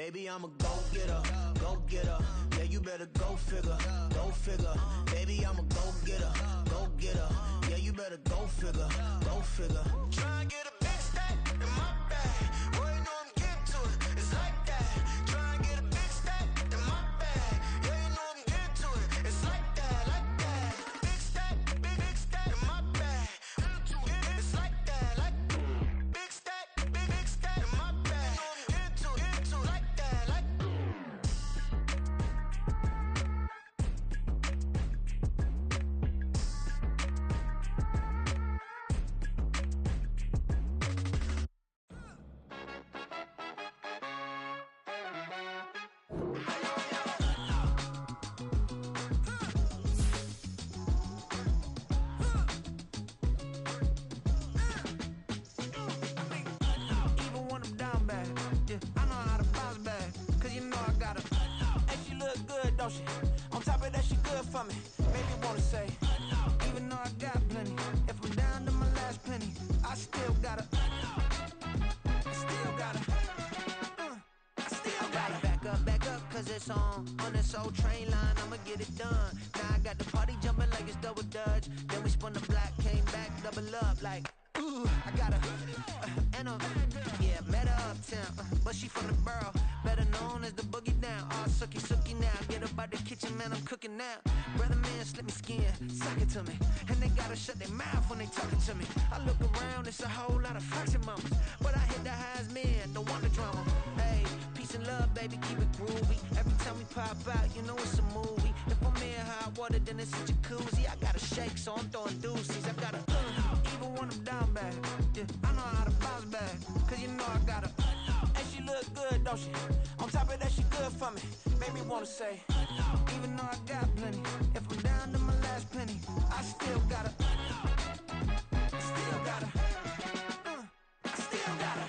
Baby, I'm a go-getter, go-getter. Yeah, you better go figure, go figure. Baby, I'm a go-getter, go-getter. Yeah, you better go figure, go figure. Try and get a big stack in my bag. Boy, you know I'm getting to it. It's like that. Try and get a big stack in my bag. Yeah, you know I'm getting to it. It's like that, like that. Big stack in my bag. It's like that, like big stack in my bag. Get to like that, like. Even when I'm down bad, yeah, I know how to bounce back. Cause you know I got her. And she look good, don't she? On top of that, she good for me. Made me wanna say, even though I got plenty, if I'm down to my last penny, I still got her. I still got her. I still got her. Back up, cause it's on this old train line, I'ma get it done. Now I got the party jumping like it's double dutch. Then we spun the block, came back, double up like, ooh, I got her. And yeah, met her uptown, but she from the borough, better known as the boogie down. All sookie now, get up out the kitchen, man, I'm cooking now. Brother man, slip me skin, suck it to me. And they gotta shut their mouth when they talking to me. I look around, it's a whole lot of flexing mamas, but I hit the highs, man, don't want the drama. Hey, peace and love, baby, keep it groovy. Every time we pop out, you know it's a movie. If I'm in hot water, then it's a jacuzzi. I gotta shake, so I'm throwing deuces. I gotta, even when I'm down bad, yeah, I know how to bounce back. Cause you know I got her. And she look good, don't she? On top of that, she good for me. Made me wanna say, even though I got plenty, if I'm down to my last penny, I still got her. I still got her. I still got her.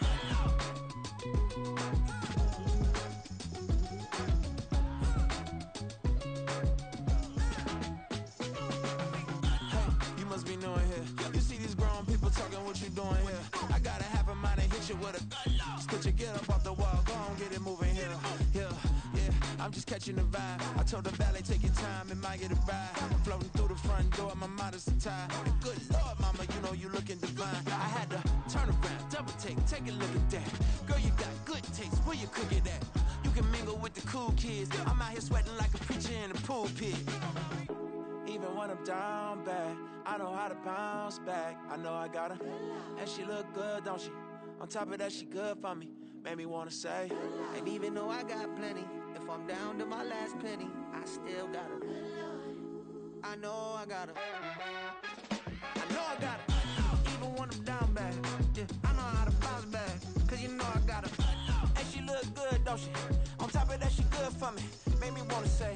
You must be knowing here. You see these grown people talking, what you doing here? I gotta have a mind to hit you with a just put your get up off the wall, go on, get it moving here. Yeah, I'm just catching the vibe. I told the valet, take your time, it might get a ride. Floating through the front door, my mind is tied. And good Lord, mama, you know you looking divine. I had to turn around, double take a look at that. Girl, you got good taste, where you cook it at? You can mingle with the cool kids. I'm out here sweating like a preacher in a pulpit. Even when I'm down bad, I know how to bounce back. I know I got her, and she look good, don't she? On top of that, she good for me. Made me wanna say, and even though I got plenty, if I'm down to my last penny, I still got her. I know I got her. I know I got her. Even when I'm down bad, yeah, I know how to bounce back. Cause you know I got her. And she look good, don't she? On top of that, she good for me. Made me wanna say,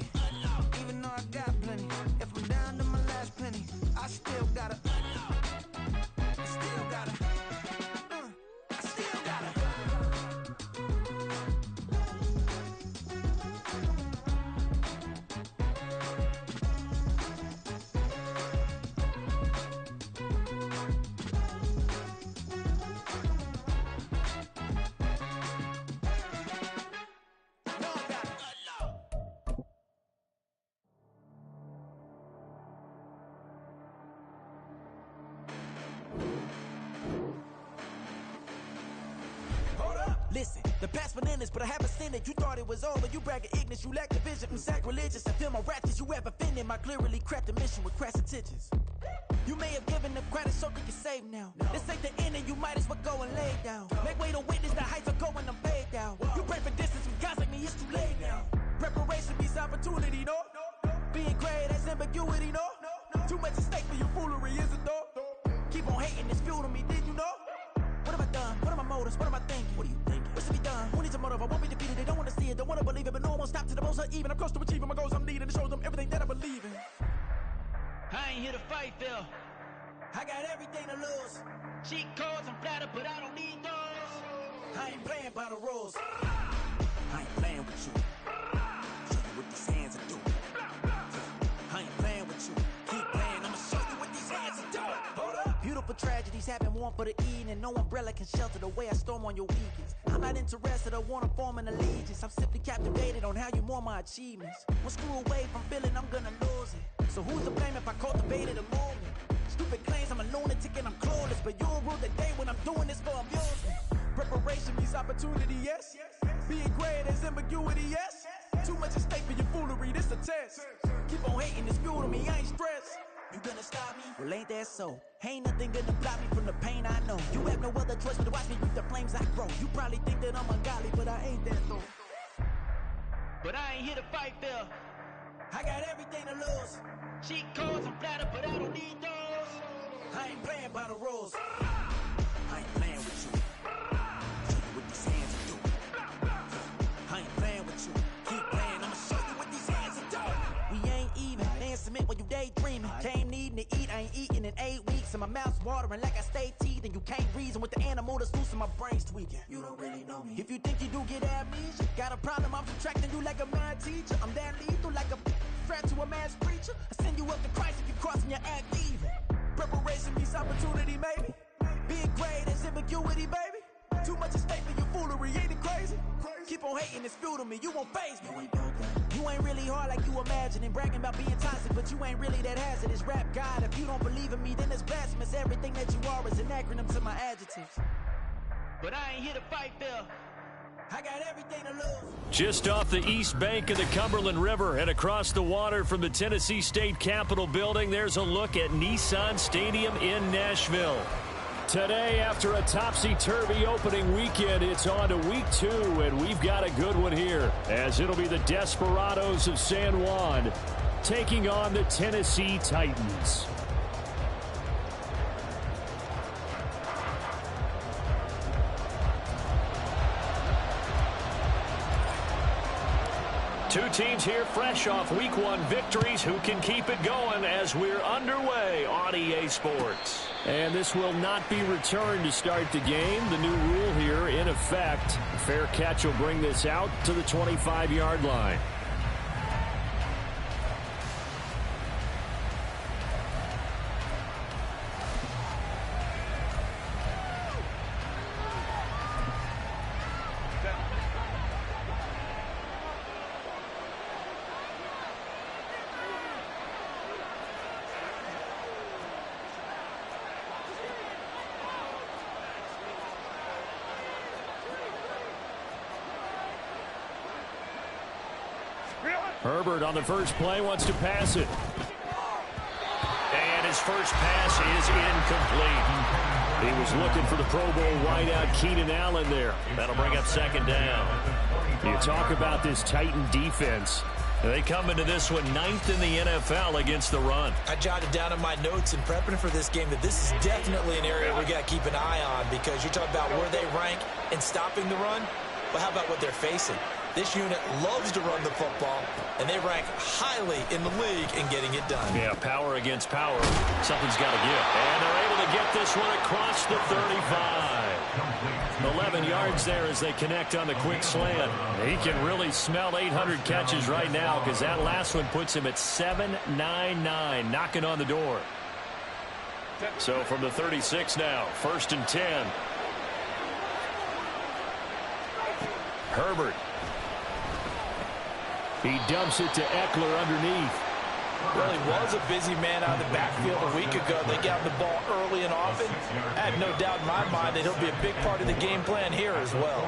even though I got plenty, if I'm down to my last penny, I still got her. I still got her. I still got her. Listen, the past bananas, but I haven't seen it. You thought it was over, you bragging ignorance, you lack the vision. I'm sacrilegious, I feel my wrath as you ever offended. My clearly crafted mission with crass intentions. You may have given up credit so you can save now. This ain't the end and you might as well go and lay down. Make way to witness the heights are going, I'm paid down. You pray for distance with guys like me, it's too late now. Preparation beats opportunity, no? Being great, that's ambiguity, no? Too much at stake for your foolery, is it though? Keep on hating, it's fuel to me, did you know? What have I done? What are my motives? What am I thinking? What are you thinking? What's to be done? Who needs a motive? I won't be defeated. They don't want to see it, don't want to believe it, but no one won't stop to the most even. I'm close to achieving my goals. I'm needing to show them everything that I believe in. I ain't here to fight, Phil. I got everything to lose. Cheat codes, I'm flattered, but I don't need those. I ain't playing by the rules. I ain't playing with you. Show you what these hands are doing. I ain't playing with you. Keep playing, I'ma show you what these hands are doing. Hold up. Beautiful tragedies happen, one for the eating, and no umbrella can shelter the way I storm on your weekends. I'm not interested or want to form an allegiance. I'm simply captivated on how you more my achievements. One screw away from feeling I'm gonna lose it. So who's to blame if I cultivated a movement? Stupid claims I'm a lunatic and I'm clueless, but you'll rule the day when I'm doing this for amusement. Preparation means opportunity, yes. Being great as ambiguity, yes. Too much at stake for your foolery, this a test. Keep on hating, it's fuel to me, I ain't stressed. You gonna stop me? Well, ain't that so? Ain't nothing gonna block me from the pain I know. You have no other choice but to watch me reap the flames I grow. You probably think that I'm ungodly, but I ain't that though. But I ain't here to fight, Phil. I got everything to lose. Cheat codes and flatter, but I don't need those. I ain't playing by the rules. I ain't playing with you. Show you what these hands will do. I ain't playing with you. Keep playing, I'ma show you what these hands will do. We ain't even. They ain't submit when you daydreaming. Came needing to eat, I ain't eating in 8 weeks. And my mouth's watering like I stay teething. You can't reason with the animal that's loose and my brain's tweaking. You don't really know me. If you think you do get amnesia, got a problem, I'm subtracting you like a mad teacher. I'm that lethal like a threat to a mass preacher. I send you up to Christ if you crossing your act even. Preparation means opportunity, maybe. Being great is ambiguity, baby. Too much at stake for your foolery, ain't it crazy? Keep on hating, it's fuel to me, you won't faze me. You ain't really hard like you imagine and bragging about being toxic, but you ain't really that hazardous. Rap God, if you don't believe in me, then it's blasphemous. Everything that you are is an acronym to my adjectives. But I ain't here to fight, Phil. I got everything to lose. Just off the east bank of the Cumberland River and across the water from the Tennessee State Capitol building, there's a look at Nissan Stadium in Nashville. Today, after a topsy-turvy opening weekend, it's on to week 2, and we've got a good one here, as it'll be the Desperados of San Juan taking on the Tennessee Titans. Two teams here fresh off Week 1 victories. Who can keep it going as we're underway on EA Sports? And this will not be returned to start the game. The new rule here in effect. A fair catch will bring this out to the 25-yard line. Herbert on the first play wants to pass it. And his first pass is incomplete. He was looking for the Pro Bowl wideout Keenan Allen there. That'll bring up second down. You talk about this Titan defense. They come into this one 9th in the NFL against the run. I jotted down in my notes in prepping for this game that this is definitely an area we got to keep an eye on, because you talk about where they rank in stopping the run. But how about what they're facing? This unit loves to run the football, and they rank highly in the league in getting it done. Yeah, power against power. Something's got to give. And they're able to get this one across the 35. 11 yards there as they connect on the quick slant. He can really smell 800 catches right now, because that last one puts him at 799, knocking on the door. So from the 36 now, 1st and 10. Herbert. He dumps it to Eckler underneath. Well, he was a busy man out of the backfield a week ago. They got the ball early and often. I have no doubt in my mind that he'll be a big part of the game plan here as well.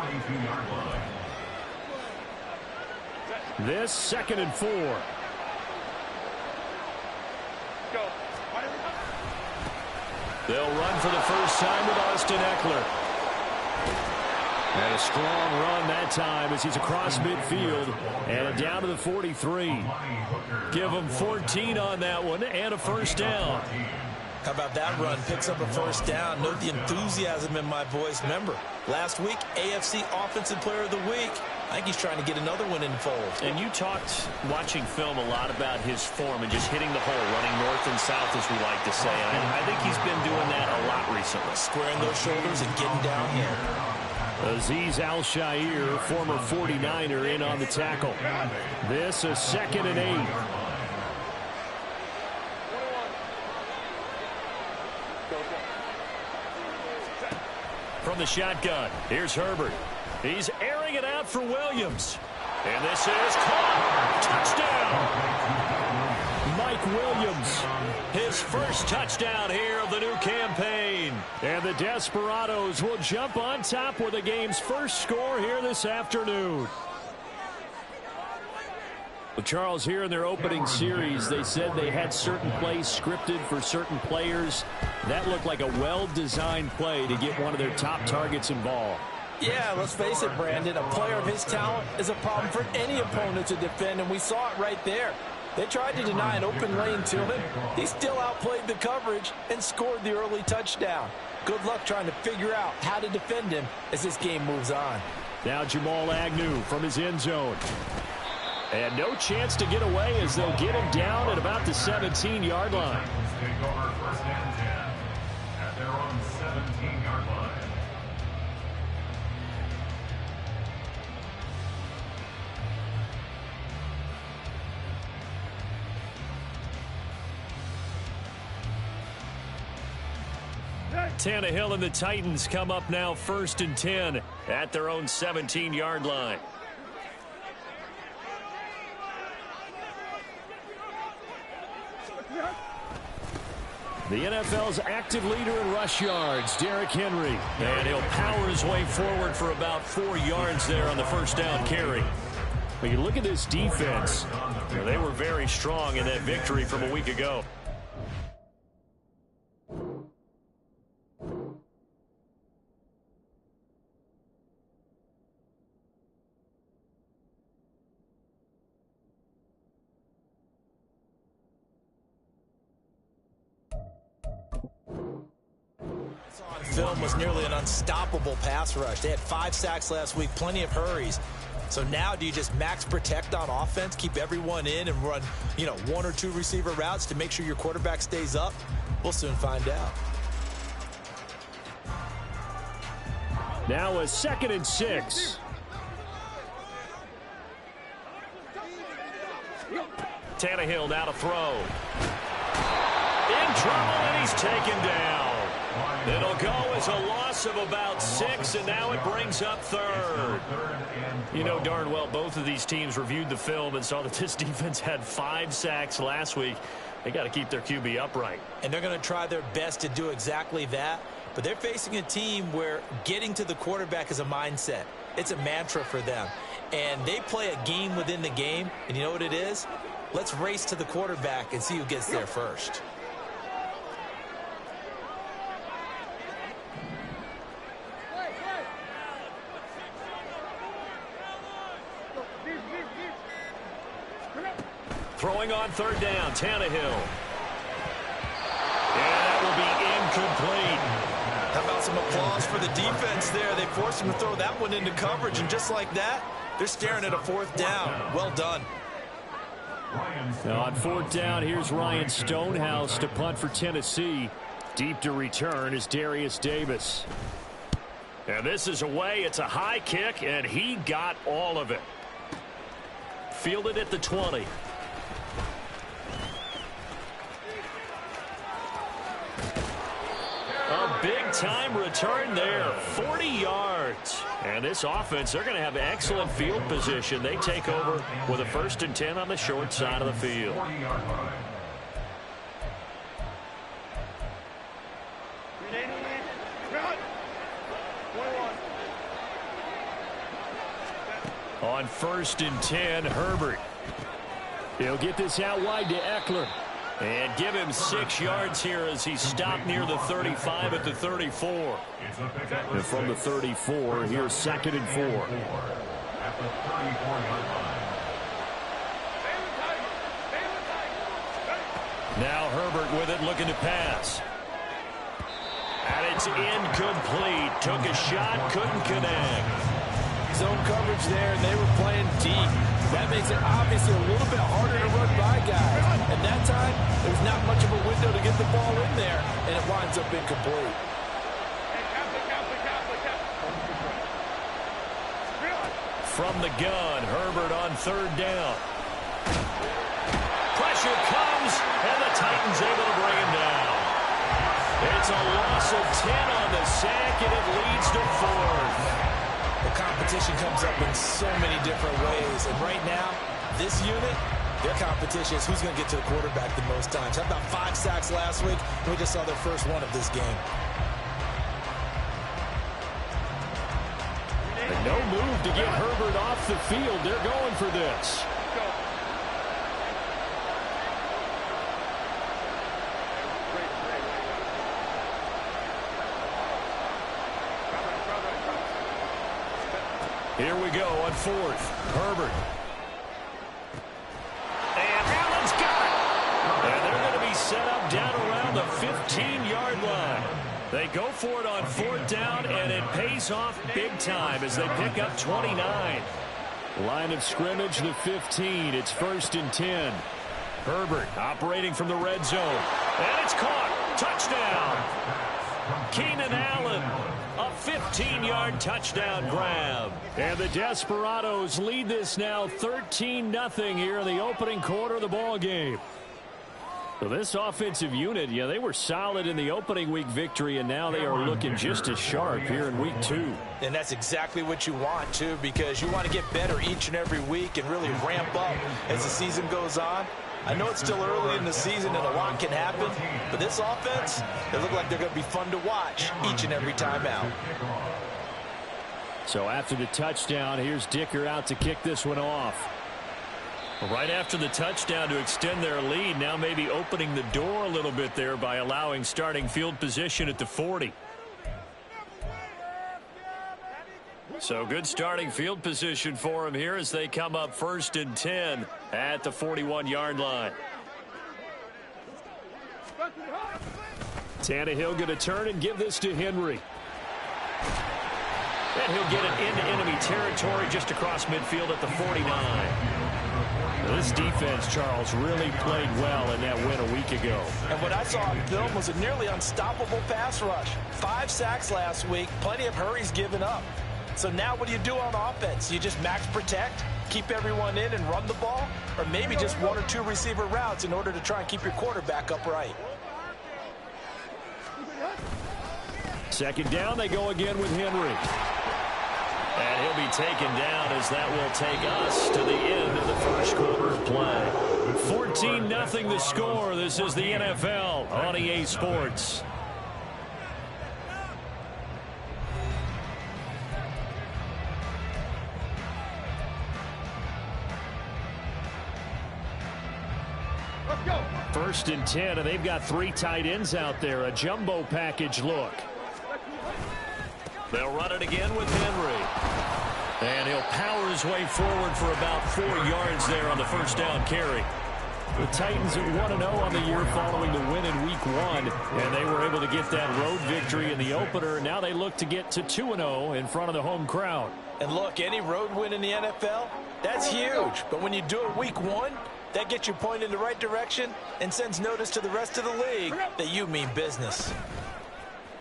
This 2nd and 4. They'll run for the first time with Austin Eckler. And a strong run that time as he's across midfield and down to the 43. Give him 14 on that one and a first down. How about that run? Picks up a first down. Note the enthusiasm in my voice. Remember, last week, AFC Offensive Player of the Week. I think he's trying to get another one in the fold. And you talked, watching film, a lot about his form and just hitting the hole, running north and south, as we like to say. I think he's been doing that a lot recently. Squaring those shoulders and getting downhill. Azeez Al-Shaair, former 49er, in on the tackle. This a 2nd and 8. From the shotgun, here's Herbert. He's airing it out for Williams. And this is caught. Touchdown. Mike Williams, his first touchdown here of the new campaign. And the Desperados will jump on top with the game's first score here this afternoon. Well, Charles, here in their opening series, they said they had certain plays scripted for certain players. That looked like a well-designed play to get one of their top targets involved. Yeah, let's face it, Brandon. A player of his talent is a problem for any opponent to defend, and we saw it right there. They tried to deny an open lane to him. He still outplayed the coverage and scored the early touchdown. Good luck trying to figure out how to defend him as this game moves on. Now Jamal Agnew from his end zone. And no chance to get away as they'll get him down at about the 17-yard line. First and 10 at their own 17-yard line. Tannehill and the Titans come up now 1st and 10 at their own 17-yard line. The NFL's active leader in rush yards, Derrick Henry. And he'll power his way forward for about 4 yards there on the first down carry. But you look at this defense, they were very strong in that victory from a week ago. Film was nearly an unstoppable pass rush. They had 5 sacks last week, plenty of hurries. So now do you just max protect on offense, keep everyone in and run, 1 or 2 receiver routes to make sure your quarterback stays up? We'll soon find out. Now a 2nd and 6. Tannehill now to throw. In trouble, and he's taken down. It'll go as a loss of about 6, and now it brings up 3rd. You know darn well both of these teams reviewed the film and saw that this defense had 5 sacks last week. They got to keep their QB upright. And they're going to try their best to do exactly that. But they're facing a team where getting to the quarterback is a mindset. It's a mantra for them. And they play a game within the game. And you know what it is? Let's race to the quarterback and see who gets there first. Throwing on 3rd down, Tannehill. And that will be incomplete. How about some applause for the defense there? They forced him to throw that one into coverage, and just like that, they're staring at a 4th down. Well done. Now on 4th down, here's Ryan Stonehouse to punt for Tennessee. Deep to return is Darius Davis. And this is away. It's a high kick, and he got all of it. Fielded at the 20. A big-time return there, 40 yards. And this offense, they're going to have excellent field position. They take over with a 1st and 10 on the short side of the field. On 1st and 10, Herbert. He'll get this out wide to Eckler. And give him 6 yards here as he stopped near the 35 at the 34. And from the 34, here's 2nd and 4. At the 34-yard line. Now Herbert with it, looking to pass. And it's incomplete. Took a shot, couldn't connect. Zone coverage there, and they were playing deep. That makes it obviously a little bit harder to run by guys. And that time, there's not much of a window to get the ball in there, and it winds up incomplete. From the gun, Herbert on 3rd down. Pressure comes, and the Titans able to bring him down. It's a loss of 10 on the sack, and it leads to 4th. The competition comes up in so many different ways. And right now, this unit, their competition is who's going to get to the quarterback the most times. How about 5 sacks last week? We just saw their first one of this game. And no move to get Herbert off the field. They're going for this. Here we go on 4th. Herbert. And Allen's got it. And they're going to be set up down around the 15-yard line. They go for it on 4th down, and it pays off big time as they pick up 29. Line of scrimmage, the 15. It's 1st and 10. Herbert operating from the red zone. And it's caught. Touchdown. Keenan Allen, a 15-yard touchdown grab. And the Desperados lead this now 13-0 here in the opening quarter of the ball game. So this offensive unit, yeah, they were solid in the opening week victory, and now they are looking just as sharp here in week 2. And that's exactly what you want, too, because you want to get better each and every week and really ramp up as the season goes on. I know it's still early in the season and a lot can happen, but this offense, they look like they're going to be fun to watch each and every time out. So after the touchdown, here's Dicker out to kick this one off. Right after the touchdown to extend their lead, now maybe opening the door a little bit there by allowing starting field position at the 40. So good starting field position for him here as they come up 1st and 10 at the 41-yard line. Tannehill going to turn and give this to Henry. And he'll get it into enemy territory just across midfield at the 49. Now this defense, Charles, really played well in that win a week ago. And what I saw on film was a nearly unstoppable pass rush. 5 sacks last week, plenty of hurries given up. So now what do you do on offense? You just max protect, keep everyone in and run the ball, or maybe just 1 or 2 receiver routes in order to try and keep your quarterback upright. 2nd down, they go again with Henry. And he'll be taken down as that will take us to the end of the first quarter of play. 14-0 the score. This is the NFL on EA Sports. Let's go. 1st and 10, and they've got 3 tight ends out there. A jumbo package look. They'll run it again with Henry. And he'll power his way forward for about 4 yards there on the 1st down carry. The Titans at 1-0 on the year following the win in week 1. And they were able to get that road victory in the opener. Now they look to get to 2-0 in front of the home crowd. And look, any road win in the NFL, that's huge. But when you do it week 1, that gets you pointed in the right direction and sends notice to the rest of the league that you mean business.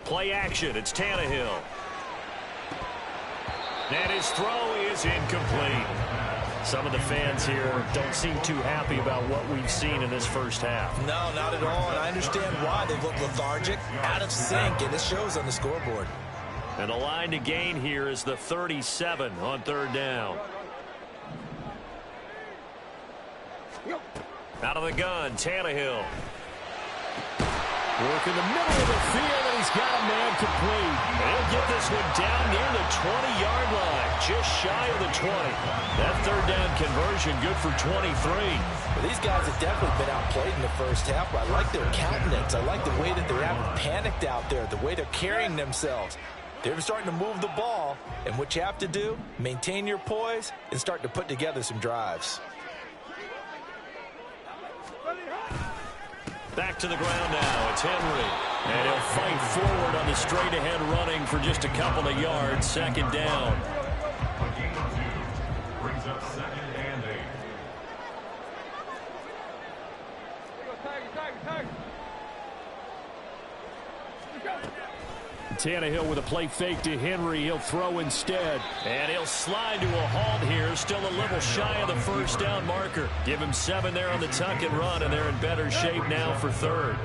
Play action. It's Tannehill. And his throw is incomplete. Some of the fans here don't seem too happy about what we've seen in this first half. No, not at all. And I understand why. They look lethargic, out of sync, and it shows on the scoreboard. And the line to gain here is the 37 on 3rd down. Out of the gun, Tannehill. Work in the middle of the field, and he's got a man complete. And he'll get this one down near the 20-yard line, just shy of the 20. That 3rd down conversion good for 23. Well, these guys have definitely been outplayed in the first half, but I like their countenance. I like the way that they haven't panicked out there, the way they're carrying themselves. They're starting to move the ball, and what you have to do, maintain your poise and start to put together some drives. Back to the ground now. It's Henry. And he'll fight forward on the straight-ahead running for just a couple of yards. 2nd down. A gain of 2 brings up 2nd and 8. Tannehill with a play fake to Henry. He'll throw instead. And he'll slide to a halt here. Still a little shy of the 1st down marker. Give him 7 there on the tuck and run, and they're in better shape now for 3rd.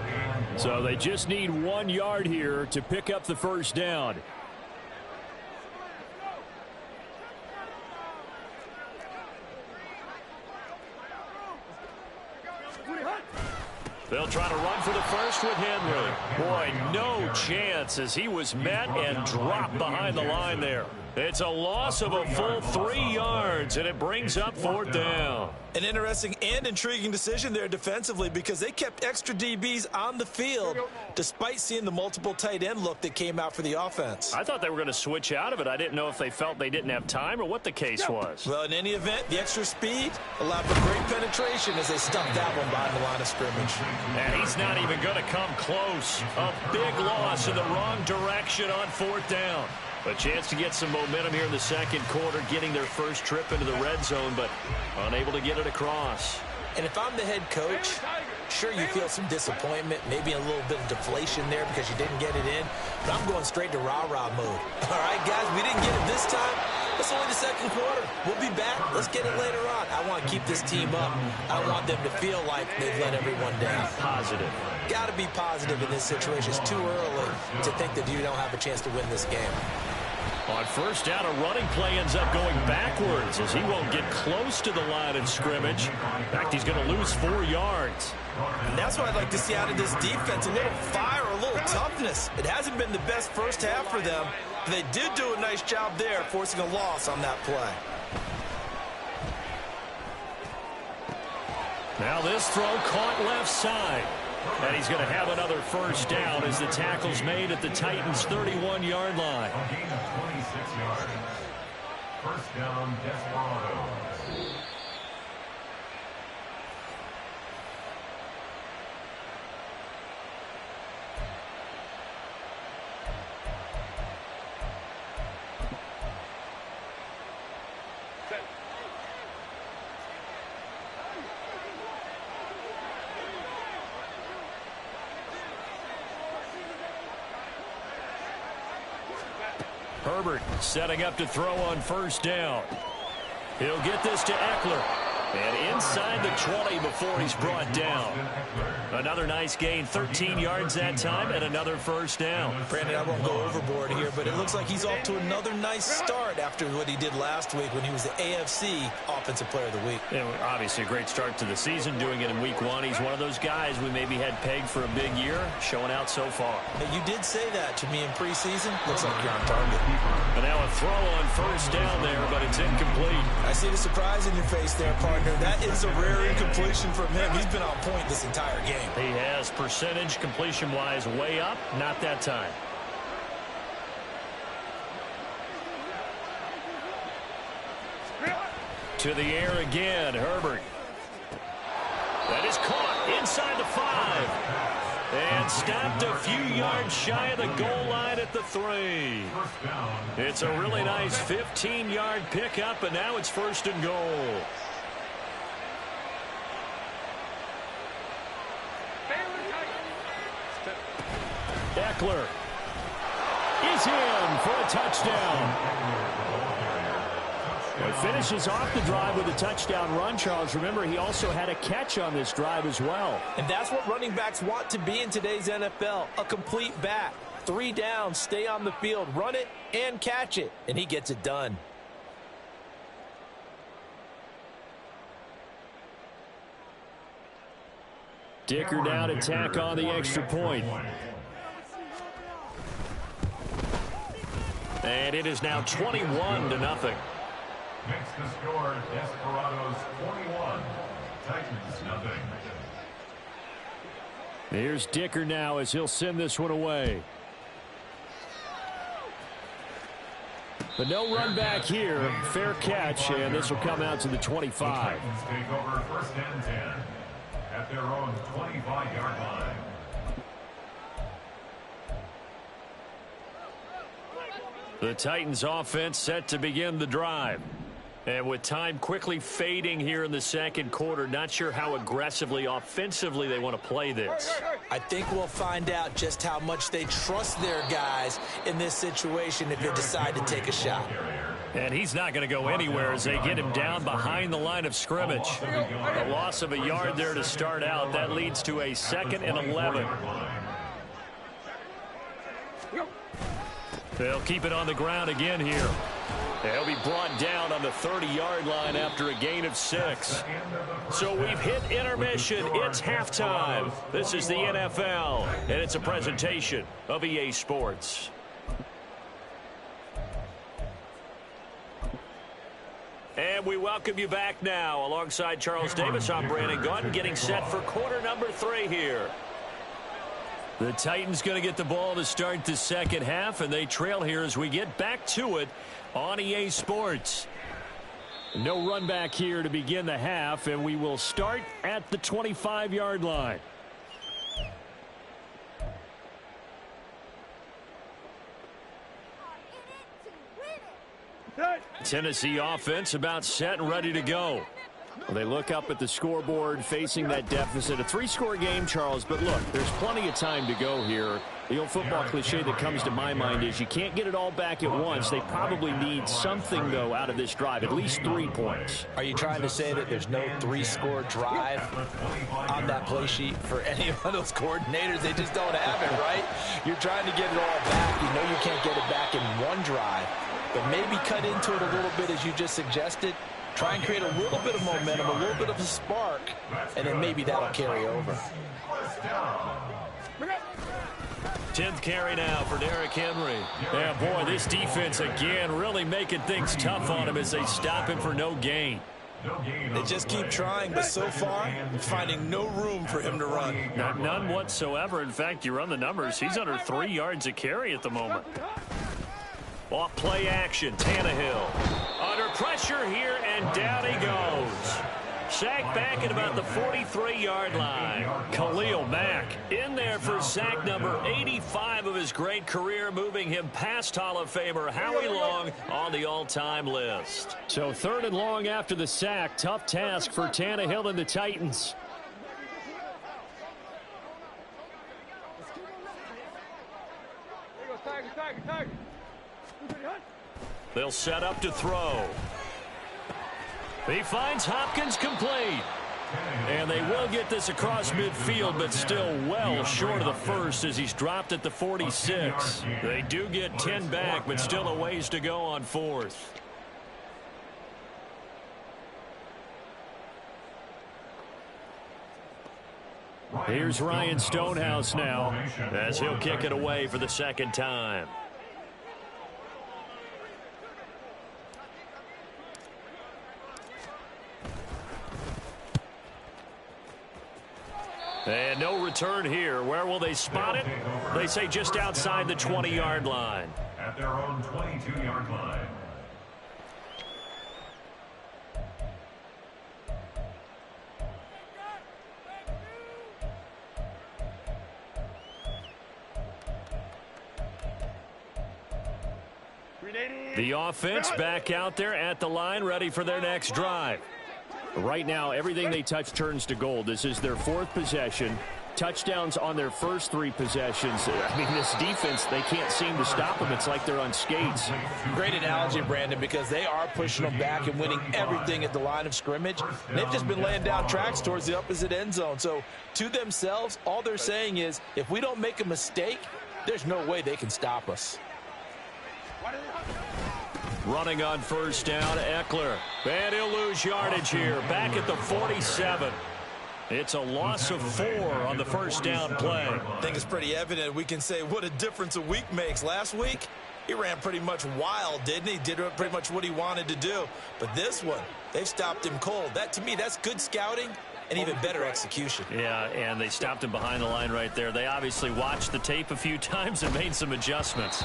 So they just need 1 yard here to pick up the 1st down. They'll try to run for the first with Henry. Boy, no chance as he was met and dropped behind the line there. It's a loss of a full 3 yards, and it brings up 4th down. An interesting and intriguing decision there defensively because they kept extra DBs on the field despite seeing the multiple tight end look that came out for the offense. I thought they were going to switch out of it. I didn't know if they felt they didn't have time or what the case was. Well, in any event, the extra speed allowed for great penetration as they stuffed that one behind the line of scrimmage. And he's not even going to come close. A big loss in the wrong direction on 4th down. A chance to get some momentum here in the second quarter, getting their first trip into the red zone, but unable to get it across. And if I'm the head coach, sure you feel some disappointment, maybe a little bit of deflation there because you didn't get it in, but I'm going straight to rah-rah mode. All right, guys, we didn't get it this time. It's only the second quarter. We'll be back. Let's get it later on. I want to keep this team up. I don't want them to feel like they've let everyone down. Positive. Got to be positive in this situation. It's too early to think that you don't have a chance to win this game. On first down, a running play ends up going backwards as he won't get close to the line of scrimmage. In fact, he's going to lose 4 yards. And that's what I'd like to see out of this defense, a little fire, a little toughness. It hasn't been the best first half for them, but they did do a nice job there, forcing a loss on that play. Now this throw caught left side. And he's going to have another first down as the tackle's made at the Titans' 31-yard line. A gain of 26 yards. First down, Desperados. Herbert setting up to throw on first down. He'll get this to Eckler. And inside the 20 before he's brought down. Another nice gain, 13 yards that time, and another first down. Brandon, I won't go overboard here, but it looks like he's off to another nice start after what he did last week when he was the AFC Offensive Player of the Week. Yeah, obviously a great start to the season, doing it in week 1. He's one of those guys we maybe had pegged for a big year, showing out so far. You did say that to me in preseason. Looks like you're on target. And now a throw on first down there, but it's incomplete. I see the surprise in your face there, partner. That is a rare incompletion from him. He's been on point this entire game. He has percentage completion-wise way up, not that time. To the air again, Herbert. That is caught inside the 5. And stopped a few yards shy of the goal line at the 3. It's a really nice 15-yard pickup, and now it's first and goal. Eckler is in for a touchdown. It finishes off the drive with a touchdown run, Charles. Remember, he also had a catch on this drive as well. And that's what running backs want to be in today's NFL, a complete back. 3 downs, stay on the field, run it, and catch it. And he gets it done. Dicker down to tack on the extra point. And it is now 21-0. Makes the score Desperados 21, Titans nothing. Here's Dicker now as he'll send this one away. But no run back here. Fair catch, and this will come out to the 25. The Titans take over first and 10 at their own 25-yard line. The Titans offense set to begin the drive. And with time quickly fading here in the second quarter, not sure how aggressively, offensively they want to play this. I think we'll find out just how much they trust their guys in this situation if they decide to take a shot. And he's not going to go anywhere as they get him down behind the line of scrimmage. A loss of a yard there to start out. That leads to a 2nd and 11. They'll keep it on the ground again here. They'll be brought down on the 30-yard line after a gain of 6. So we've hit intermission. It's halftime. This is the NFL, and it's a presentation of EA Sports. And we welcome you back now. Alongside Charles Davis, I'm Brandon Gunn, getting set for quarter number 3 here. The Titans going to get the ball to start the second half, and they trail here as we get back to it on EA Sports. No run back here to begin the half, and we will start at the 25-yard line. Tennessee offense about set and ready to go. Well, they look up at the scoreboard facing that deficit. A 3-score game, Charles, but look, there's plenty of time to go here. The old football cliche that comes to my mind is you can't get it all back at once. They probably need something, though, out of this drive, at least 3 points. Are you trying to say that there's no 3-score drive on that play sheet for any of those coordinators? They just don't have it, right? You're trying to get it all back. You know you can't get it back in one drive, but maybe cut into it a little bit as you just suggested. Try and create a little bit of momentum, a little bit of a spark, and then maybe that'll carry over. 10th carry now for Derrick Henry. Yeah, boy, this defense again really making things tough on him as they stop him for no gain. They just keep trying, but so far, finding no room for him to run. None whatsoever. In fact, you run the numbers. He's under 3 yards a carry at the moment. Off play action, Tannehill. Under pressure here, and down he goes. Sack back at about the 43-yard line. Khalil Mack in there for sack number 85 of his great career, moving him past Hall of Famer Howie Long on the all-time list. So 3rd and long after the sack. Tough task for Tannehill and the Titans. They'll set up to throw. He finds Hopkins complete. And they will get this across midfield, but still well short of the first as he's dropped at the 46. They do get 10 back, but still a ways to go on 4th. Here's Ryan Stonehouse now as he'll kick it away for the second time. And no return here. Where will they spot it? They say just outside the 20-yard line. At their own 22-yard line. The offense back out there at the line, ready for their next drive. Right now, everything they touch turns to gold. This is their 4th possession. Touchdowns on their first 3 possessions. I mean, this defense, they can't seem to stop them. It's like they're on skates. Great analogy, Brandon, because they are pushing them back and winning everything at the line of scrimmage. They've just been laying down tracks towards the opposite end zone. So, to themselves, all they're saying is, if we don't make a mistake, there's no way they can stop us. Running on first down, Eckler. And he'll lose yardage here. Back at the 47. It's a loss of 4 on the first down play. I think it's pretty evident. We can say what a difference a week makes. Last week, he ran pretty much wild, didn't he? Did pretty much what he wanted to do. But this one, they've stopped him cold. That, to me, that's good scouting and even better execution. Yeah, and they stopped him behind the line right there. They obviously watched the tape a few times and made some adjustments.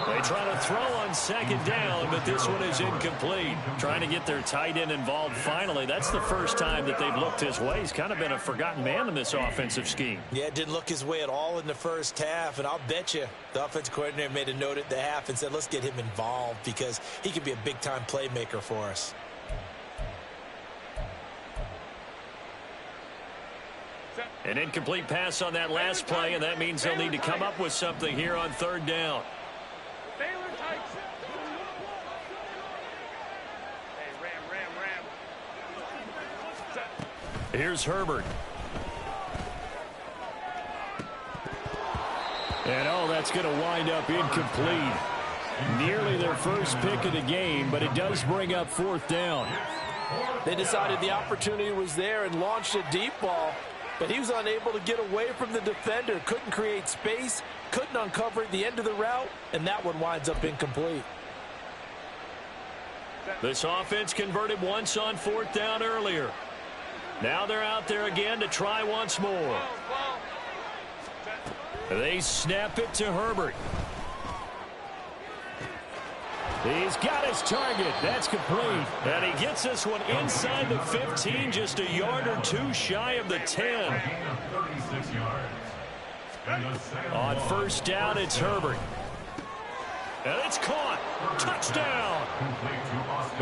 They try to throw on second down, but this one is incomplete. Trying to get their tight end involved finally. That's the first time that they've looked his way. He's kind of been a forgotten man in this offensive scheme. Yeah, it didn't look his way at all in the first half, and I'll bet you the offensive coordinator made a note at the half and said, let's get him involved because he could be a big-time playmaker for us. An incomplete pass on that last play, and that means they'll need to come up with something here on 3rd down. Here's Herbert. And, oh, that's going to wind up incomplete. Nearly their first pick of the game, but it does bring up 4th down. They decided the opportunity was there and launched a deep ball, but he was unable to get away from the defender, couldn't create space, couldn't uncover at the end of the route, and that one winds up incomplete. This offense converted once on 4th down earlier. Now they're out there again to try once more. They snap it to Herbert. He's got his target. That's complete. And he gets this one inside the 15, just a yard or two shy of the 10. On 1st down, it's Herbert. And it's caught. Touchdown.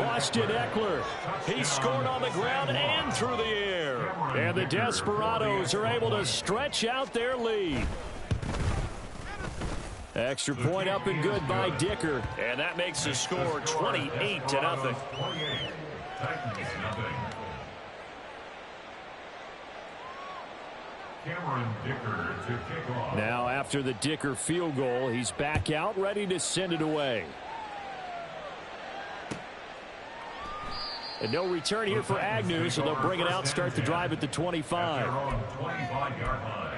Austin Eckler. He scored on the ground and through the air. And the Desperados are able to stretch out their lead. Extra point up and good by Dicker. And that makes the score 28-0. Cameron Dicker to kick off. Now after the Dicker field goal, he's back out ready to send it away. And no return here for Agnew, so they'll bring it out, start the drive at the 25. 25-yard line.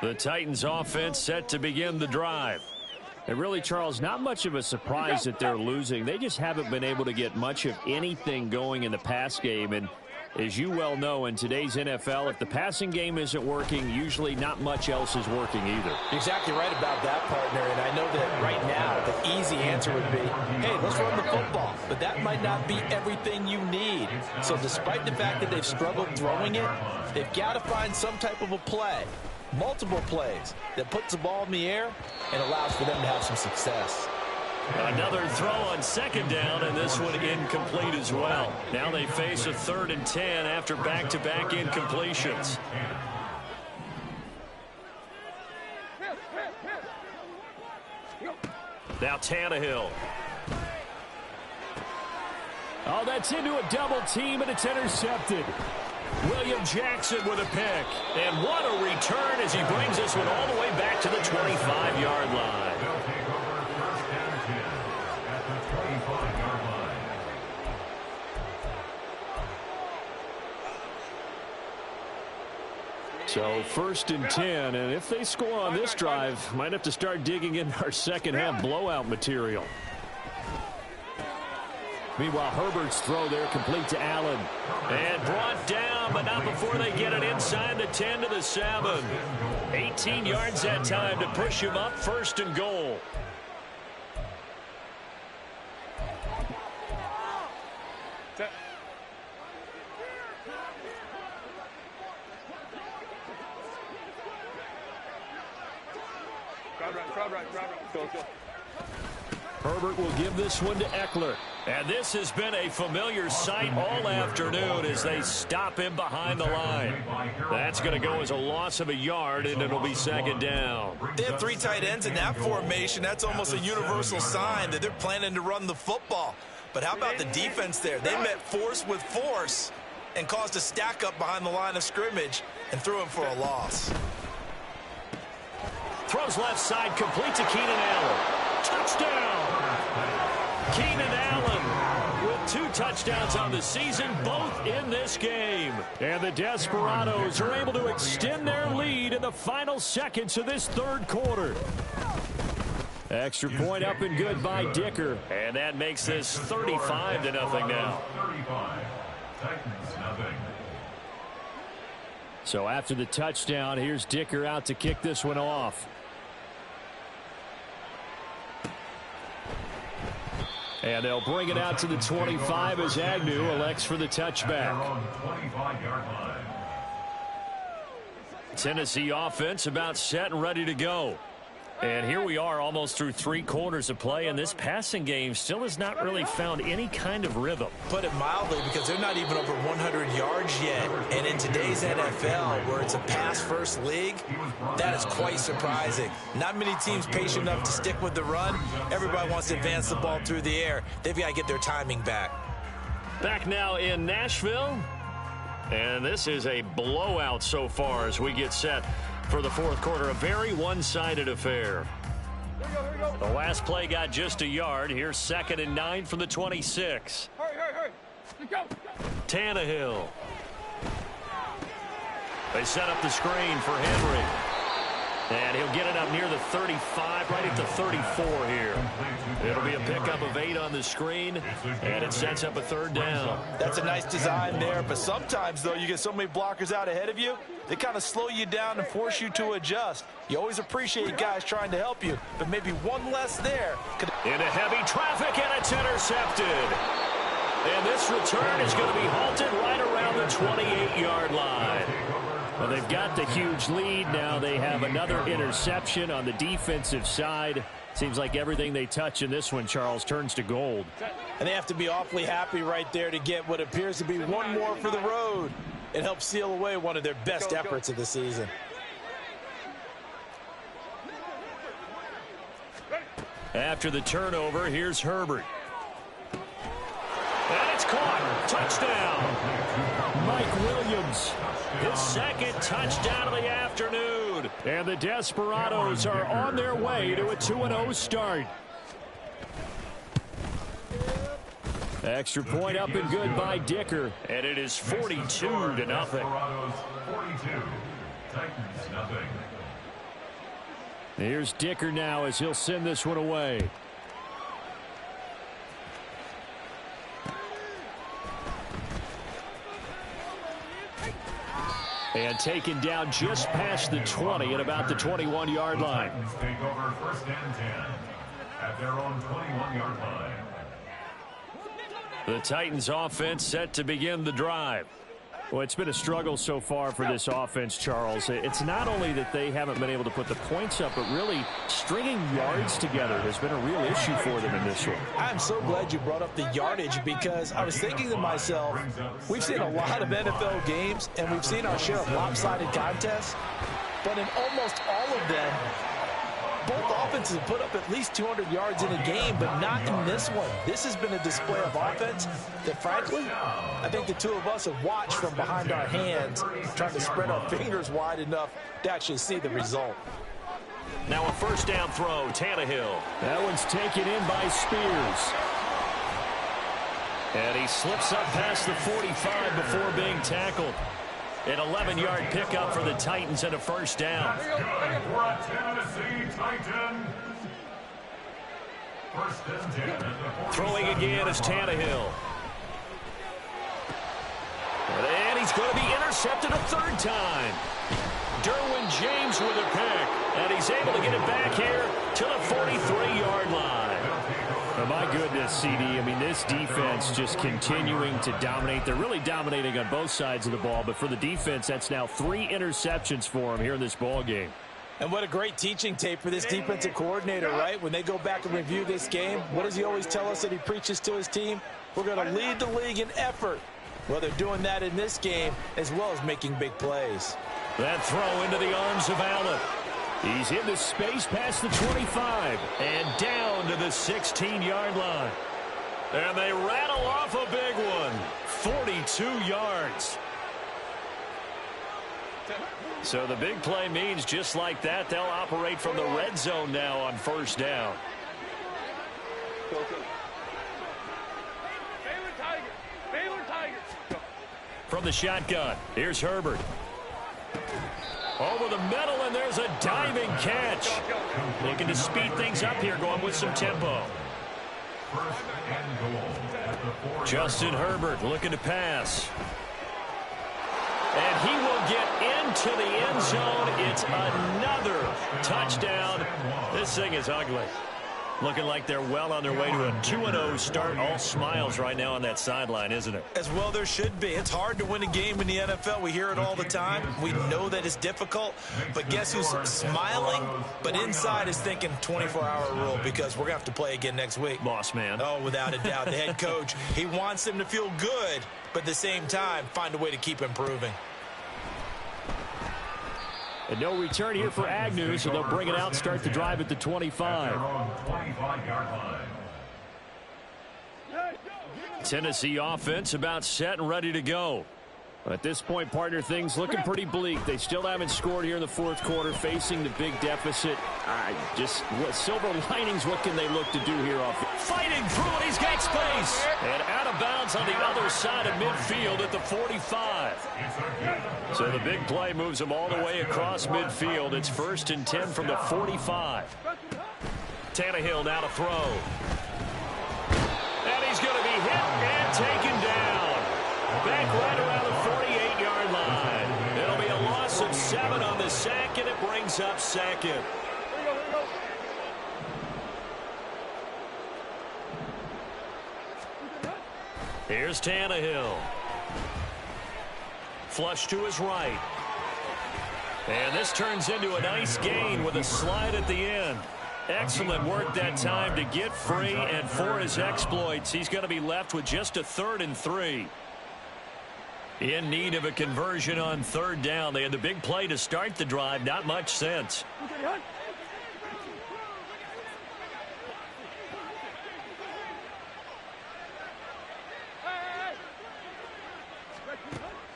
The Titans offense set to begin the drive. And really, Charles, not much of a surprise that they're losing. They just haven't been able to get much of anything going in the pass game. And as you well know, in today's NFL, if the passing game isn't working, usually not much else is working either. You're exactly right about that, partner. And I know that right now the easy answer would be, hey, let's run the football. But that might not be everything you need. So despite the fact that they've struggled throwing it, they've got to find some type of a play. Multiple plays that puts the ball in the air and allows for them to have some success. Another throw on 2nd down, and this one incomplete as well. Now they face a 3rd and 10 after back-to-back incompletions. Now Tannehill. Oh, that's into a double team, and it's intercepted. William Jackson with a pick. And what a return as he brings this one all the way back to the 25-yard line. They'll take over 1st and 10 at the 25-yard line. So 1st and 10, and if they score on this drive, might have to start digging in our second-half blowout material. Meanwhile, Herbert's throw there complete to Allen. And brought down, but not before they get it inside the 10 to the 7. 18 yards that time to push him up 1st and goal. Herbert will give this one to Eckler. And this has been a familiar sight all afternoon as they stop him behind the line. That's going to go as a loss of a yard, and it'll be 2nd down. They have 3 tight ends in that formation. That's almost a universal sign that they're planning to run the football. But how about the defense there? They met force with force and caused a stack up behind the line of scrimmage and threw him for a loss. Throws left side, complete to Keenan Allen. Touchdown! Keenan Allen with 2 touchdowns on the season, both in this game. And the Desperados are able to extend their lead in the final seconds of this 3rd quarter. Extra point up and good by Dicker. And that makes this 35-0 now. 35. Titans nothing. So after the touchdown, here's Dicker out to kick this one off. And they'll bring it out to the 25 as Agnew elects for the touchback. 25-yard line. Tennessee offense about set and ready to go. And here we are almost through 3 quarters of play, and this passing game still has not really found any kind of rhythm. Put it mildly, because they're not even over 100 yards yet. And in today's NFL, where it's a pass-first league, that is quite surprising. Not many teams patient enough to stick with the run. Everybody wants to advance the ball through the air. They've got to get their timing back. Back now in Nashville. And this is a blowout so far as we get set for the fourth quarter. A very one-sided affair. Here we go. The last play got just a yard. Here's 2nd and 9 from the 26. Hurry. Let's go. Tannehill. They set up the screen for Henry. And he'll get it up near the 35, right at the 34 here. It'll be a pickup of 8 on the screen, and it sets up a 3rd down. That's a nice design there, but sometimes, though, you get so many blockers out ahead of you, they kind of slow you down and force you to adjust. You always appreciate guys trying to help you, but maybe one less there. Into heavy traffic, and it's intercepted. And this return is going to be halted right around the 28-yard line. Well, they've got the huge lead. Now they have another interception on the defensive side. Seems like everything they touch in this one, Charles, turns to gold. And they have to be awfully happy right there to get what appears to be one more for the road. It helps seal away one of their best efforts of the season. After the turnover, here's Herbert. And it's caught. Touchdown. Mike Williams. His 2nd touchdown of the afternoon. And the Desperados are on their way to a 2-0 start. Extra point up and good by Dicker. And it is 42-0. Desperados 42. Titans nothing. Here's Dicker now as he'll send this one away. And taken down just past the 20 at about the 21-yard line. Titans take over 1st and 10 at their own 21-yard line. The Titans offense set to begin the drive. Well, it's been a struggle so far for this offense, Charles. It's not only that they haven't been able to put the points up, but really stringing yards together has been a real issue for them in this one. I'm so glad you brought up the yardage, because I was thinking to myself, we've seen a lot of NFL games, and we've seen our share of lopsided contests, but in almost all of them, both offenses have put up at least 200 yards in a game, but not in this one. This has been a display of offense that, frankly, I think the two of us have watched from behind our hands, trying to spread our fingers wide enough to actually see the result. Now a 1st down throw, Tannehill. That one's taken in by Spears. And he slips up past the 45 before being tackled. An 11-yard pickup for the Titans and a 1st down. Good for a Tennessee Titan. 1st and 10 at the 47. Throwing again is Tannehill. And he's going to be intercepted a 3rd time. Derwin James with a pick. And he's able to get it back here to the 43-yard line. Oh, my goodness, CD. I mean, this defense just continuing to dominate. They're really dominating on both sides of the ball. But for the defense, that's now 3 interceptions for them here in this ball game. And what a great teaching tape for this defensive coordinator, right? When they go back and review this game, what does he always tell us that he preaches to his team? We're going to lead the league in effort. Well, they're doing that in this game as well as making big plays. That throw into the arms of Allen. He's in the space past the 25 and down to the 16-yard line. And they rattle off a big one. 42 yards. So the big play means just like that, they'll operate from the red zone now on 1st down. Baylor Tigers. From the shotgun, here's Herbert. Over the middle, and there's a diving catch. Looking to speed things up here, going with some tempo. 1st and goal at the 4. Justin Herbert looking to pass. And he will get into the end zone. It's another touchdown. This thing is ugly. Looking like they're well on their way to a 2-0 start. All smiles right now on that sideline, isn't it? As well there should be. It's hard to win a game in the NFL. We hear it all the time. We know that it's difficult. But guess who's smiling? But inside is thinking 24-hour rule, because we're going to have to play again next week. Boss man. Oh, without a doubt. The head coach, he wants them to feel good, but at the same time, find a way to keep improving. And no return here for Agnew, so they'll bring it out, start the drive at the 25. 25-yard line. Tennessee offense about set and ready to go. At this point, partner, things looking pretty bleak. They still haven't scored here in the fourth quarter, facing the big deficit. Silver linings, what can they look to do here off? Fighting through it, he's got space. And out of bounds on the other side of midfield at the 45. So the big play moves him all the way across midfield. It's 1st and 10 from the 45. Tannehill now to throw. And he's going to be hit and taken down. Back right around the 48-yard line. It'll be a loss of 7 on the sack, and it brings up 2nd. Here's Tannehill. Flush to his right. And this turns into a nice gain with a slide at the end. Excellent work that time to get free, and for his exploits, he's going to be left with just a 3rd and 3. In need of a conversion on 3rd down. They had the big play to start the drive. Not much sense.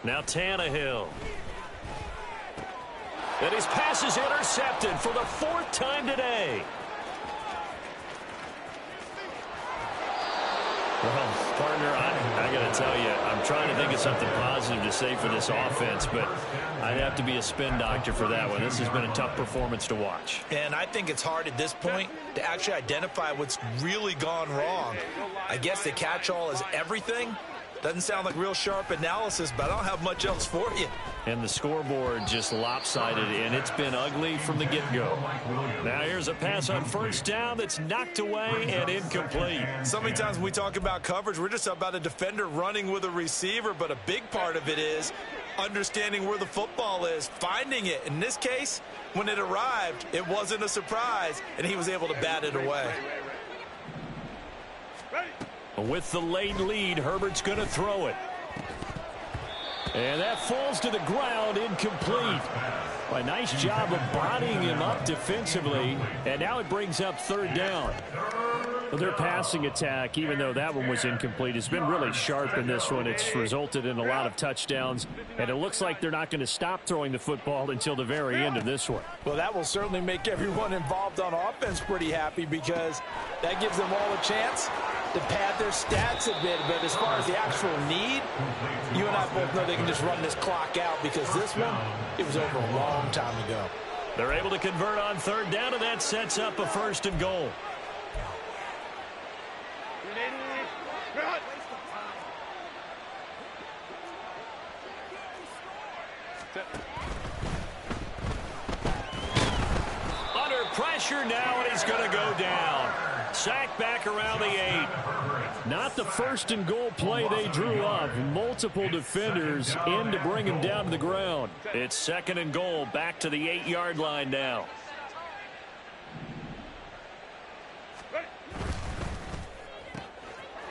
Now Tannehill. And his pass is intercepted for the 4th time today. Well, partner, I got to tell you, I'm trying to think of something positive to say for this offense, but I'd have to be a spin doctor for that one. This has been a tough performance to watch. And I think it's hard at this point to actually identify what's really gone wrong. I guess the catch-all is everything. Doesn't sound like real sharp analysis, but I don't have much else for you. And the scoreboard just lopsided, and it's been ugly from the get-go. Now here's a pass on 1st down that's knocked away and incomplete. So many times when we talk about coverage, we're just about a defender running with a receiver, but a big part of it is understanding where the football is, finding it. In this case, when it arrived, it wasn't a surprise, and he was able to bat it away. With the late lead, Herbert's going to throw it. And that falls to the ground, incomplete. A nice job of bodying him up defensively, and now it brings up 3rd down. Well, their passing attack, even though that one was incomplete, has been really sharp in this one. It's resulted in a lot of touchdowns, and it looks like they're not going to stop throwing the football until the very end of this one. Well, that will certainly make everyone involved on offense pretty happy, because that gives them all a chance to pad their stats a bit. But as far as the actual need, you and I both know they can just run this clock out, because this one, it was over a long time ago. They're able to convert on 3rd down, and that sets up a 1st and goal. Under pressure now, and he's going to go down. Sacked back around the 8. Not the 1st and goal play they drew up. Multiple defenders in to bring him down to the ground. It's 2nd and goal, back to the 8-yard line now.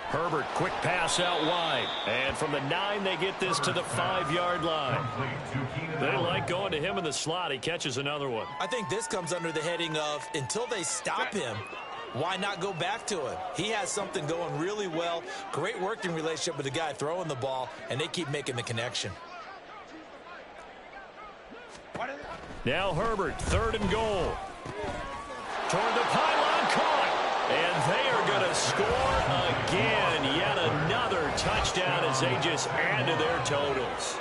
Herbert, quick pass out wide. And from the 9, they get this to the 5-yard line. They like going to him in the slot. He catches another one. I think this comes under the heading of, until they stop him, why not go back to him? He has something going really well. Great working relationship with the guy throwing the ball, and they keep making the connection. Now Herbert, 3rd and goal. Toward the pylon, caught. And they are going to score again. Yet another touchdown as they just add to their totals.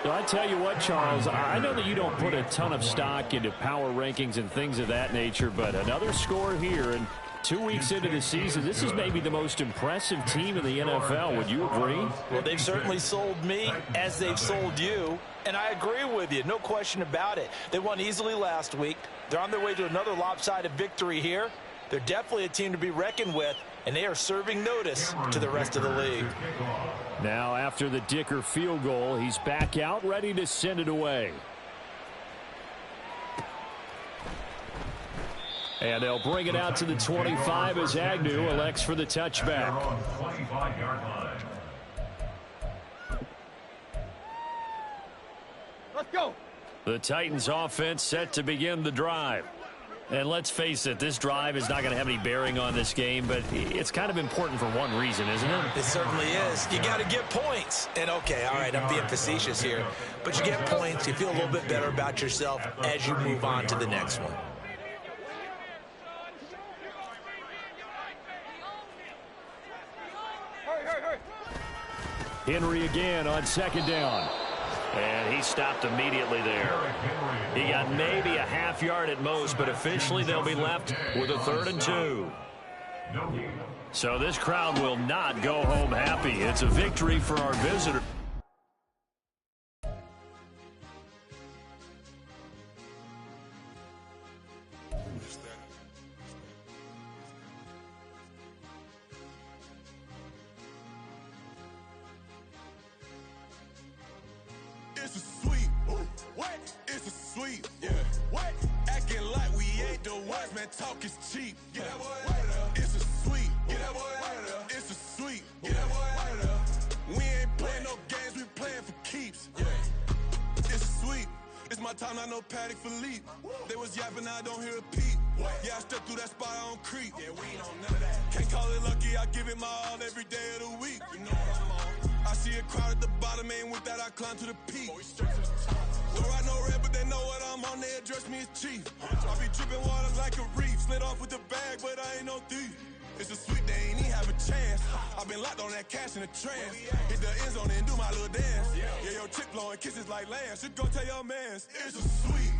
Well, I tell you what, Charles, I know that you don't put a ton of stock into power rankings and things of that nature, but another score here, and 2 weeks into the season, this is maybe the most impressive team in the NFL. Would you agree? Well, they've certainly sold me as they've sold you, and I agree with you. No question about it. They won easily last week. They're on their way to another lopsided victory here. They're definitely a team to be reckoned with, and they are serving notice to the rest of the league. Now, after the Dicker field goal, he's back out, ready to send it away. And they'll bring it out to the 25 as Agnew elects for the touchback. Let's go. The Titans offense set to begin the drive. And let's face it, this drive is not going to have any bearing on this game, but it's kind of important for one reason, isn't it? It certainly is. You got to get points. And, okay, all right, I'm being facetious here. But you get points, you feel a little bit better about yourself as you move on to the next one. Henry again on second down. And he stopped immediately there. He got maybe a half yard at most, but officially they'll be left with a 3rd and 2. So this crowd will not go home happy. It's a victory for our visitor. It's a sweep. What? It's a sweep. Yeah. What? Acting like we ain't the ones, man. Talk is cheap. Get that boy out of there. It's a sweep. Get that boy out of there. It's a sweep. Get that boy out of there. We ain't playing no games. We playing for keeps. Yeah. It's a sweep. It's my time, I know Patek Philippe. They was yapping, I don't hear a peep. Yeah, I step through that spot, I don't creep. Yeah, we ain't on none of that. Can't call it lucky, I give it my all every day of the week. You know what I'm on. I see a crowd at the bottom, and with that I climb to the peak. Don't ride no red, but they know what I'm on, they address me as chief. I be dripping water like a reef. Slid off with the bag, but I ain't no thief. It's a sweep, they ain't even have a chance. I've been locked on that cash in a trance. Hit the end zone and do my little dance. Yeah, your chick blowing kisses like Lance. Should go tell your mans. It's a sweep.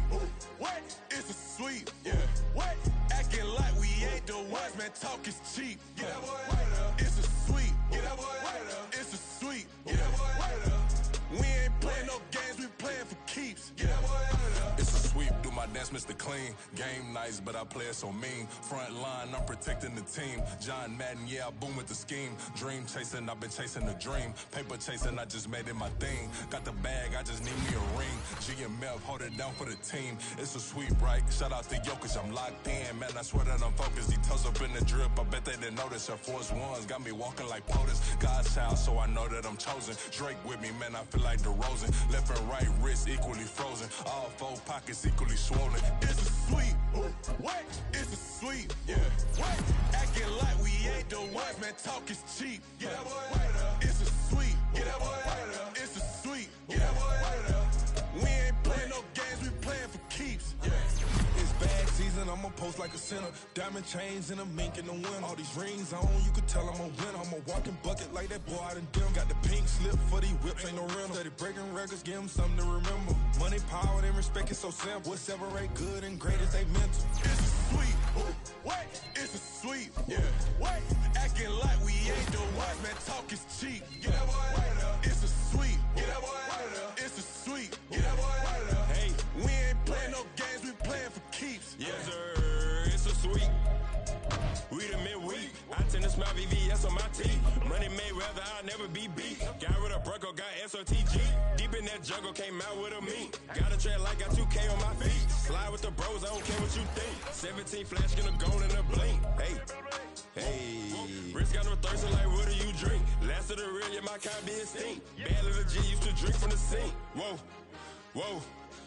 What? It's a sweep. Yeah. What? Acting like we ain't the ones, man. Talk is cheap. Get that boy out of there. It's a sweep. Get that boy out of there. It's a sweep. Get that boy out of there. We ain't playing no games, we playing for keeps. Get that boy out of there. It's a sweep, do my dance, Mr. Clean. Game nice, but I play it so mean. Front line, I'm protecting the team. John Madden, yeah, I boom with the scheme. Dream chasing, I've been chasing the dream. Paper chasing, I just made it my thing. Got the bag, I just need me a ring. GMF, hold it down for the team. It's a sweep, right? Shout out to Jokic, I'm locked in. Man, I swear that I'm focused. He toes up in the drip, I bet they didn't notice. Air Force Ones got me walking like POTUS. God's child, so I know that I'm chosen. Drake with me, man, I feel like DeRozan. Left and right wrist equally frozen. All 4 pockets equally swollen. It's a sweep. What? It's a sweep. Yeah. What? Acting like we ain't the ones, man. Talk is cheap. Get that boy out of there. It's a sweep. Get that boy out of there. It's a sweep. Get that boy out of there. We ain't playing no games, we playing for keeps. Yeah. It's bag season, I'ma post like a sinner. Diamond chains and a mink in the wind. All these rings on, you could tell I'm a winner. I'm a walking bucket like that boy out in dim. Got the pink slip for these whips, ain't no rental. Steady breaking records, give them something to remember. Money, power, and respect is so simple. What separate good and great is they mental. It's a sweep. What? It's a sweep. Yeah. What? Acting like we ain't the ones, man. Talk is cheap. Get that boy out of there. It's a sweep. Get that boy out of there. It's a sweep. Get that boy out of there. Hey, we ain't playing no games, we playing for keeps. Yes, sir. It's a sweep. We the midweek. I tend to smile VVS on my teeth. Money Mayweather, I'll never be beat. Got rid of Bronco, got SOTG. Deep in that jungle, came out with a meat. Got a trail like got 2K on my feet. Slide with the bros, I don't care what you think. 17 flash, gonna go in a blink. Hey, hey. Wrist got no thirsting like what do you drink? Last of the real, yeah, my kind be extinct. Bad little G used to drink from the sink. Whoa, whoa.